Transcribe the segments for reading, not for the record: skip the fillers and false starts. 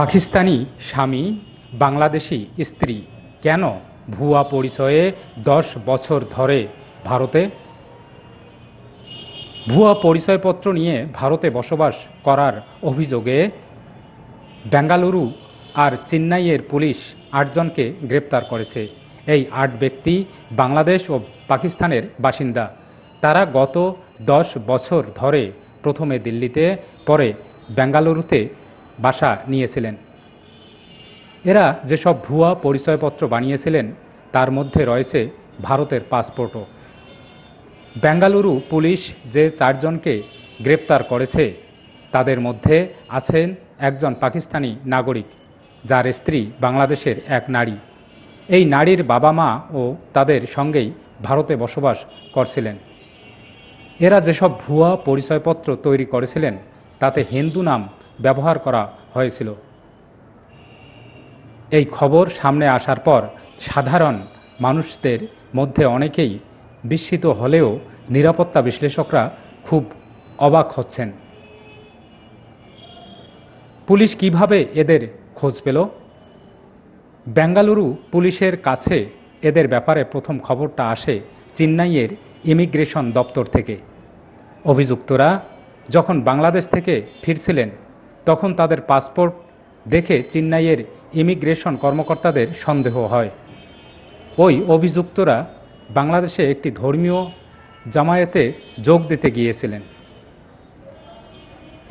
পাকিস্তানি স্বামী বাংলাদেশি স্ত্রী কেন ভুয়া পরিচয়ে ১০ বছর ধরে ভারতে? ভুয়া পরিচয়পত্র নিয়ে ভারতে বসবাস করার অভিযোগে বেঙ্গালুরু আর চেন্নাইয়ের পুলিশ ৮ জনকে গ্রেপ্তার করেছে। এই ৮ ব্যক্তি বাংলাদেশ ও পাকিস্তানের বাসিন্দা। তারা গত ১০ বছর ধরে প্রথমে দিল্লিতে, পরে বেঙ্গালুরুতে বাসা নিয়েছিলেন। এরা যেসব ভুয়া পরিচয়পত্র বানিয়েছিলেন তার মধ্যে রয়েছে ভারতের পাসপোর্টও। বেঙ্গালুরু পুলিশ যে ৪ জনকে গ্রেপ্তার করেছে তাদের মধ্যে আছেন একজন পাকিস্তানি নাগরিক, যার স্ত্রী বাংলাদেশের এক নারী। এই নারীর বাবা মা ও তাদের সঙ্গেই ভারতে বসবাস করছিলেন। এরা যেসব ভুয়া পরিচয়পত্র তৈরি করেছিলেন তাতে হিন্দু নাম ব্যবহার করা হয়েছিল। এই খবর সামনে আসার পর সাধারণ মানুষদের মধ্যে অনেকেই বিস্মিত হলেও নিরাপত্তা বিশ্লেষকরা খুব অবাক হচ্ছেন। পুলিশ কিভাবে এদের খোঁজ পেল? বেঙ্গালুরু পুলিশের কাছে এদের ব্যাপারে প্রথম খবরটা আসে চেন্নাইয়ের ইমিগ্রেশন দপ্তর থেকে। অভিযুক্তরা যখন বাংলাদেশ থেকে ফিরছিলেন তখন তাদের পাসপোর্ট দেখে চেন্নাইয়ের ইমিগ্রেশন কর্মকর্তাদের সন্দেহ হয়। ওই অভিযুক্তরা বাংলাদেশে একটি ধর্মীয় জামায়াতে যোগ দিতে গিয়েছিলেন।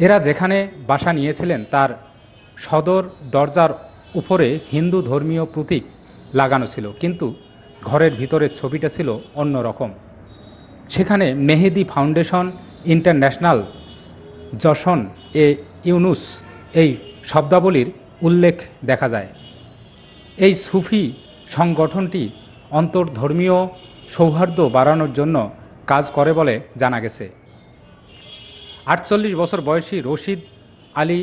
এরা যেখানে বাসা নিয়েছিলেন তার সদর দরজার উপরে হিন্দু ধর্মীয় প্রতীক লাগানো ছিল, কিন্তু ঘরের ভিতরের ছবিটা ছিল অন্যরকম। সেখানে মেহেদি ফাউন্ডেশন ইন্টারন্যাশনাল, জশন এ ইউনুস এই শব্দাবলীর উল্লেখ দেখা যায়। এই সুফি সংগঠনটি অন্তর্ধর্মীয় সৌহার্দ্য বাড়ানোর জন্য কাজ করে বলে জানা গেছে। ৪৮ বছর বয়সী রশিদ আলী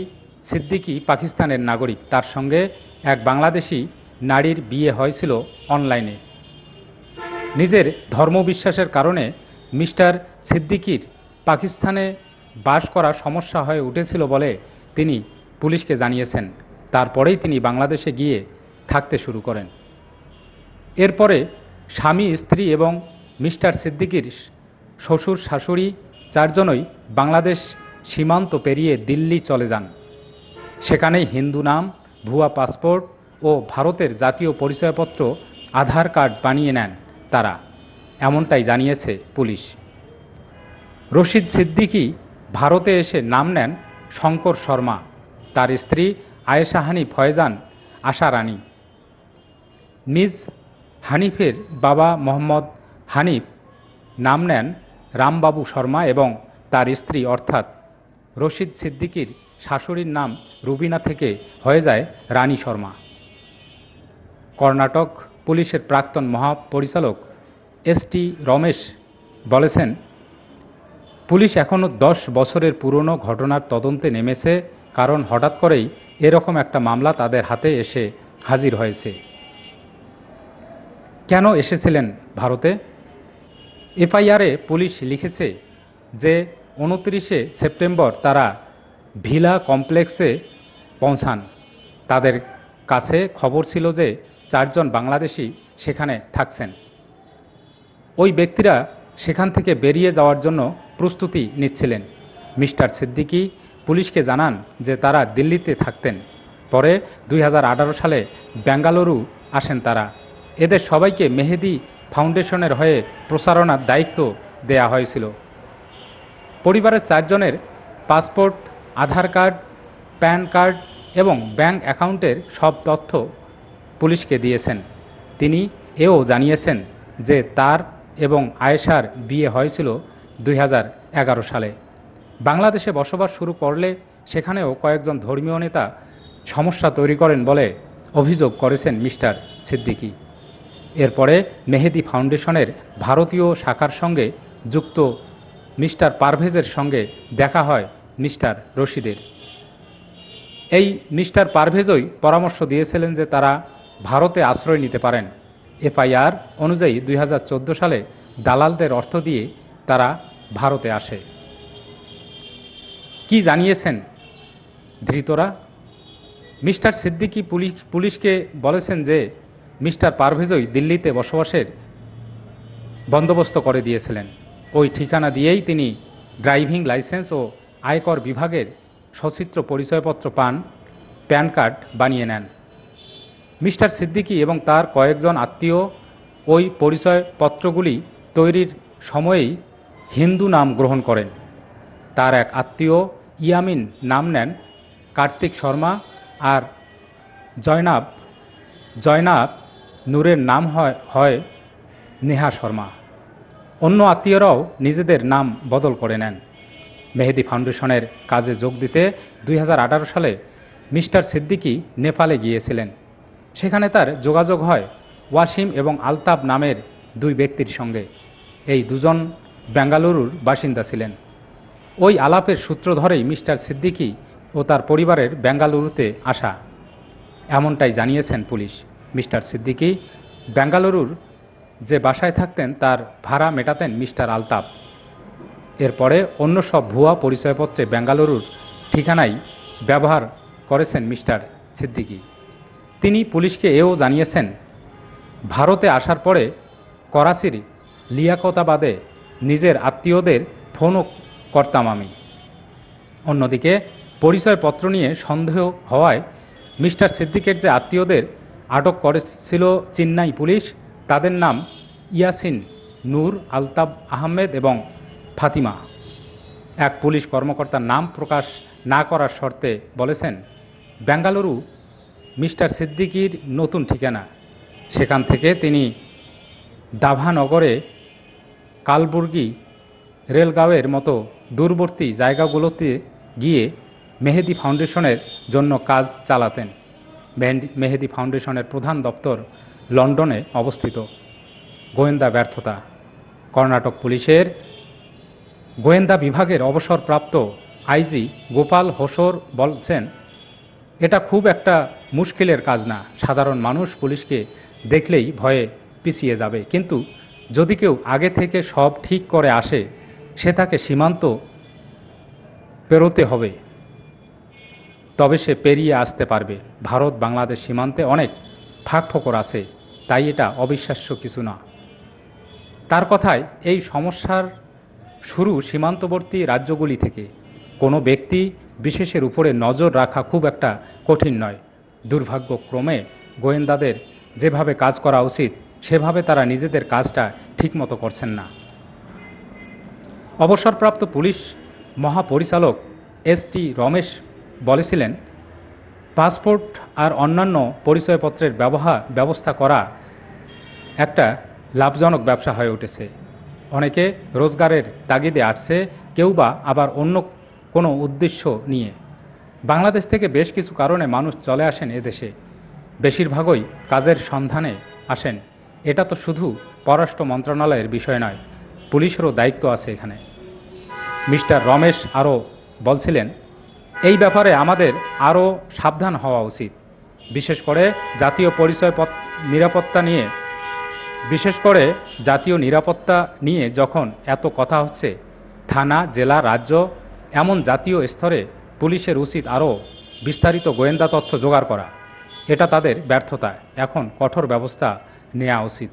সিদ্দিকী পাকিস্তানের নাগরিক। তার সঙ্গে এক বাংলাদেশি নারীর বিয়ে হয়েছিল অনলাইনে। নিজের ধর্মবিশ্বাসের কারণে মিস্টার সিদ্দিকীর পাকিস্তানে বাস করা সমস্যা হয়ে উঠেছিল বলে তিনি পুলিশকে জানিয়েছেন। তারপরেই তিনি বাংলাদেশে গিয়ে থাকতে শুরু করেন। এরপরে স্বামী, স্ত্রী এবং মিস্টার সিদ্দিকীর শ্বশুর শাশুড়ি ৪ জনই বাংলাদেশ সীমান্ত পেরিয়ে দিল্লি চলে যান। সেখানেই হিন্দু নাম, ভুয়া পাসপোর্ট ও ভারতের জাতীয় পরিচয়পত্র আধার কার্ড বানিয়ে নেন তারা, এমনটাই জানিয়েছে পুলিশ। রশিদ সিদ্দিকী ভারতে এসে নাম নেন শঙ্কর শর্মা। তার স্ত্রী আয়েশা হানি ফয়জান আশা রানী। মিজ হানিফের বাবা মোহাম্মদ হানিফ নাম নেন রামবাবু শর্মা এবং তার স্ত্রী অর্থাৎ রশিদ সিদ্দিকীর শাশুড়ির নাম রুবিনা থেকে হয়ে যায় রানী শর্মা। কর্ণাটক পুলিশের প্রাক্তন মহাপরিচালক এস.টি. রমেশ বলেছেন, পুলিশ এখনও ১০ বছরের পুরনো ঘটনার তদন্তে নেমেছে, কারণ হঠাৎ করেই এরকম একটা মামলা তাদের হাতে এসে হাজির হয়েছে। কেন এসেছিলেন ভারতে? এফআইআরে পুলিশ লিখেছে যে ২৯শে সেপ্টেম্বর তারা ভিলা কমপ্লেক্সে পৌঁছান। তাদের কাছে খবর ছিল যে ৪ জন বাংলাদেশি সেখানে থাকছেন। ওই ব্যক্তিরা সেখান থেকে বেরিয়ে যাওয়ার জন্য প্রস্তুতি নিচ্ছিলেন। মিস্টার সিদ্দিকী পুলিশকে জানান যে তারা দিল্লিতে থাকতেন। পরে ২০১৮ সালে বেঙ্গালুরু আসেন তারা। এদের সবাইকে মেহেদি ফাউন্ডেশনের হয়ে প্রচারণার দায়িত্ব দেয়া হয়েছিল। পরিবারের ৪ জনের পাসপোর্ট, আধার কার্ড, প্যান কার্ড এবং ব্যাংক অ্যাকাউন্টের সব তথ্য পুলিশকে দিয়েছেন। তিনি এও জানিয়েছেন যে তার এবং আয়েশার বিয়ে হয়েছিল ২০১১ সালে। বাংলাদেশে বসবাস শুরু করলে সেখানেও কয়েকজন ধর্মীয় নেতা সমস্যা তৈরি করেন বলে অভিযোগ করেছেন মিস্টার সিদ্দিকী। এরপরে মেহেদি ফাউন্ডেশনের ভারতীয় শাখার সঙ্গে যুক্ত মিস্টার পারভেজের সঙ্গে দেখা হয় মিস্টার রশিদের। এই মিস্টার পারভেজই পরামর্শ দিয়েছিলেন যে তারা ভারতে আশ্রয় নিতে পারেন। এফআইআর অনুযায়ী ২০১৪ সালে দালালদের অর্থ দিয়ে তারা ভারতে আসে। কি জানিয়েছেন ধৃতরা? মিস্টার সিদ্দিকী পুলিশকে বলেছেন যে মিস্টার পারভেজই দিল্লিতে বসবাসের বন্দোবস্ত করে দিয়েছিলেন। ওই ঠিকানা দিয়েই তিনি ড্রাইভিং লাইসেন্স ও আয়কর বিভাগের সচিত্র পরিচয়পত্র প্যান কার্ড বানিয়ে নেন। মিস্টার সিদ্দিকী এবং তার কয়েকজন আত্মীয় ওই পরিচয়পত্রগুলি তৈরির সময়েই হিন্দু নাম গ্রহণ করেন। তার এক আত্মীয় ইয়ামিন নাম নেন কার্তিক শর্মা, আর জয়নাব নূরের নাম হয় নেহা শর্মা। অন্য আত্মীয়রাও নিজেদের নাম বদল করে নেন। মেহেদি ফাউন্ডেশনের কাজে যোগ দিতে 2018 সালে মিস্টার সিদ্দিকী নেপালে গিয়েছিলেন। সেখানে তার যোগাযোগ হয় ওয়াসিম এবং আলতাব নামের দুই ব্যক্তির সঙ্গে। এই দুজন বেঙ্গালুরুর বাসিন্দা ছিলেন। ওই আলাপের সূত্র ধরেই মিস্টার সিদ্দিকী ও তার পরিবারের বেঙ্গালুরুতে আসা, এমনটাই জানিয়েছেন পুলিশ। মিস্টার সিদ্দিকী বেঙ্গালুরুর যে বাসায় থাকতেন তার ভাড়া মেটাতেন মিস্টার আলতাব। এরপরে অন্য সব ভুয়া পরিচয়পত্রে বেঙ্গালুরুর ঠিকানাই ব্যবহার করেছেন মিস্টার সিদ্দিকী। তিনি পুলিশকে এও জানিয়েছেন, ভারতে আসার পরে করাচির লিয়াকতাবাদে নিজের আত্মীয়দের ফোনও করতাম আমি। অন্যদিকে পরিচয়পত্র নিয়ে সন্দেহ হওয়ায় মিস্টার সিদ্দিকের যে আত্মীয়দের আটক করেছিল চেন্নাই পুলিশ, তাদের নাম ইয়াসিন, নূর, আলতাব আহমেদ এবং ফাতিমা। এক পুলিশ কর্মকর্তার নাম প্রকাশ না করার শর্তে বলেছেন, বেঙ্গালুরু মিস্টার সিদ্দিকীর নতুন ঠিকানা। সেখান থেকে তিনি দাভানগরে, কালবুর্গি, রেলগাঁওয়ের মতো দূরবর্তী জায়গাগুলোতে গিয়ে মেহেদি ফাউন্ডেশনের জন্য কাজ চালাতেন। মেহেদি ফাউন্ডেশনের প্রধান দপ্তর লন্ডনে অবস্থিত। গোয়েন্দা ব্যর্থতা। কর্ণাটক পুলিশের গোয়েন্দা বিভাগের অবসরপ্রাপ্ত আইজি গোপাল হোসর বলছেন, এটা খুব একটা মুশকিলের কাজ না। সাধারণ মানুষ পুলিশকে দেখলেই ভয়ে পিছিয়ে যাবে, কিন্তু যদি কেউ আগে থেকে সব ঠিক করে আসে, সে তাকে সীমান্ত পেরোতে হবে, তবে সে পেরিয়ে আসতে পারবে। ভারত বাংলাদেশ সীমান্তে অনেক ফাঁকফোকর আছে, তাই এটা অবিশ্বাস্য কিছু না। তার কথায় এই সমস্যার শুরু সীমান্তবর্তী রাজ্যগুলি থেকে। কোনো ব্যক্তি বিশেষের উপরে নজর রাখা খুব একটা কঠিন নয়। দুর্ভাগ্যক্রমে গোয়েন্দাদের যেভাবে কাজ করা উচিত সেভাবে তারা নিজেদের কাজটা ঠিকমতো করছেন না। অবসরপ্রাপ্ত পুলিশ মহাপরিচালক এস.টি. রমেশ বলেছিলেন, পাসপোর্ট আর অন্যান্য পরিচয়পত্রের ব্যবস্থা করা একটা লাভজনক ব্যবসা হয়ে উঠেছে। অনেকে রোজগারের তাগিদে আসছে, কেউ বা আবার অন্য কোনো উদ্দেশ্য নিয়ে। বাংলাদেশ থেকে বেশ কিছু কারণে মানুষ চলে আসেন এদেশে। বেশিরভাগই কাজের সন্ধানে আসেন। এটা তো শুধু পররাষ্ট্র মন্ত্রণালয়ের বিষয় নয়, পুলিশেরও দায়িত্ব আছে এখানে। মিস্টার রমেশ আরও বলছিলেন, এই ব্যাপারে আমাদের আরও সাবধান হওয়া উচিত। বিশেষ করে জাতীয় নিরাপত্তা নিয়ে যখন এত কথা হচ্ছে, থানা, জেলা, রাজ্য, এমন জাতীয় স্তরে পুলিশের উচিত আরও বিস্তারিত গোয়েন্দা তথ্য জোগাড় করা। এটা তাদের ব্যর্থতা। এখন কঠোর ব্যবস্থা নেওয়া উচিত।